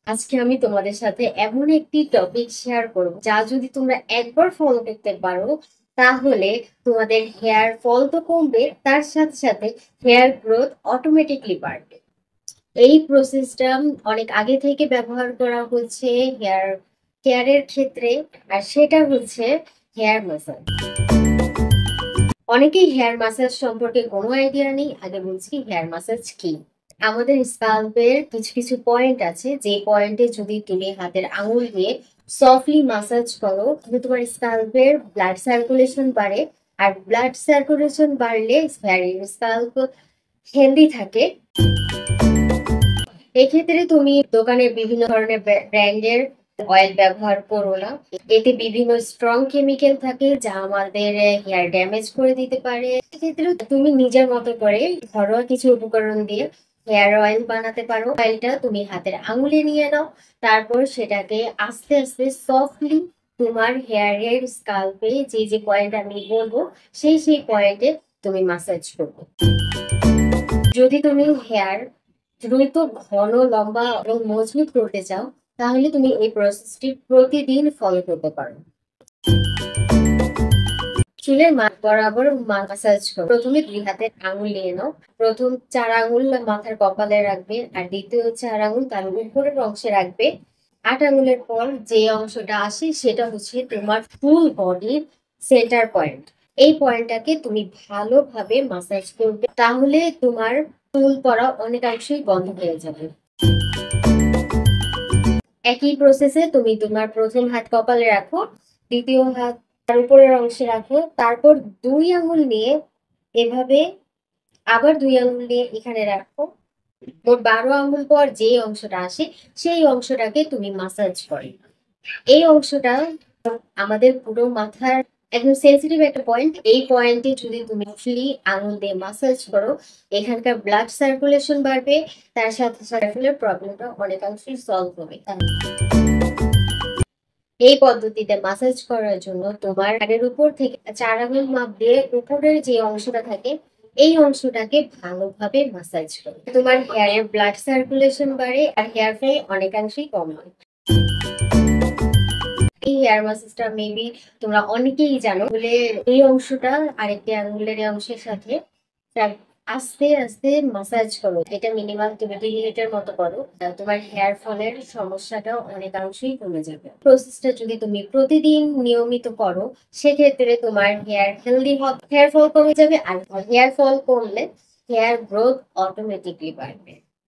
আজকে আমি তোমাদের সাথে এমন একটি টপিক শেয়ার করব যা যদি তোমরা একবার ফলো করতে পারো তাহলে তোমাদের হেয়ার ফল তো কমবে, তার সাথে সাথে হেয়ার গ্রোথ অটোমেটিকলি বাড়বে। এই প্রসেসটা অনেক আগে থেকে ব্যবহার করা হচ্ছে হেয়ার কেয়ারের ক্ষেত্রে, আর সেটা হচ্ছে হেয়ার ম্যাসাজ। অনেকেই হেয়ার ম্যাসাজ সম্পর্কে কোনো আইডিয়া নেই। আগে বলছি হেয়ার ম্যাসাজ কি। আমাদের স্কাল্পের কিছু কিছু পয়েন্ট আছে, যে পয়েন্টে যদি তুমি হাতের আঙুল দিয়ে সফটলি ম্যাসাজ করো তাহলে তোমার স্কাল্পের ব্লাড সার্কুলেশন বাড়ে। আর ব্লাড সার্কুলেশন বাড়লে স্কাল্প হেলদি থাকে। এক্ষেত্রে তুমি দোকানের বিভিন্ন ধরনের ব্র্যান্ডের অয়েল ব্যবহার করো না। এতে বিভিন্ন স্ট্রং কেমিক্যাল থাকে যা আমাদের হেয়ার ড্যামেজ করে দিতে পারে। সেক্ষেত্রে তুমি নিজের মতো করে ঘরোয়া কিছু উপকরণ দিয়ে হেয়ার অয়েল বানাতে পারো। অয়েলটা তুমি হাতের আঙুলে নিয়ে নাও, তারপর সেটাকে আস্তে আস্তে সফটলি তোমার হেয়ারের স্কাল্পে যে যে পয়েন্ট আমি বলবো সেই সেই পয়েন্টে তুমি মাসাজ করবে। যদি তুমি হেয়ার দ্রুত ঘন, লম্বা এবং মজবুত করতে চাও তাহলে তুমি এই প্রসেসটি প্রতিদিন ফলো করতে পারো। চুলের মাথা বরাবর মাসাজ করো। প্রথমে দুই হাতের আঙুল নিয়ে নাও। প্রথম 4 আঙুল মাথার কপালে রাখবে, আর দ্বিতীয় 4 আঙুল তার উপরের অংশে রাখবে। 8 আঙুলের পর যে অংশটা আসে সেটা হচ্ছে তোমার ফুল বডির সেন্টার পয়েন্ট। এই পয়েন্টটাকে তুমি ভালোভাবে মাসাজ করবে, তাহলে তোমার চুল পড়া অনেকাংশেই বন্ধ হয়ে যাবে। একই প্রসেসে তুমি তোমার প্রথম হাত কপালে রাখো, দ্বিতীয় হাত তার উপরের অংশে রাখো, তারপর 2 আঙুল নিয়ে এভাবে আবার 2 আঙুল নিয়ে এখানে রাখো। মোট 12 আঙুল পর যে অংশটা আসে সেই অংশটাকে তুমি মাসাজ করো। এই অংশটা আমাদের পুরো মাথার একদম সেন্সিটিভ একটা পয়েন্ট। এই পয়েন্টে যদি তুমি ফুলি আঙুল দিয়ে মাসাজ করো এখানকার ব্লাড সার্কুলেশন বাড়বে, তার সাথে সাথে প্রবলেমটা অনেকাংশেই সলভ হবে। এই পদ্ধতিতে মাসাজ করার জন্য তোমার ঘাড়ের উপর থেকে 4 আঙুল মাপ দিয়ে উপরের যে অংশটা থাকে এই অংশটাকে ভালোভাবে মাসাজ করো। তোমার হেয়ারের ব্লাড সার্কুলেশন বাড়ে আর হেয়ার ফল অনেকাংশেই কম হয়। এই হেয়ার ম্যাসাজটা মেবি তোমরা অনেকেই জানো বলে এই অংশটা আরেকটি আঙুলের এই অংশের সাথে আস্তে আস্তে মাসাজ করো। এটা মিনিমাম তুমি 2 মিনিটের মতো করো, তোমার হেয়ার ফলের সমস্যাটা অনেকাংশেই কমে যাবে। প্রসেসটা যদি তুমি প্রতিদিন নিয়মিত করো সেক্ষেত্রে তোমার হেয়ার হেলদি হবে, হেয়ার ফল কমে যাবে। আর হেয়ার ফল কমলে হেয়ার গ্রোথ অটোমেটিকলি বাড়বে।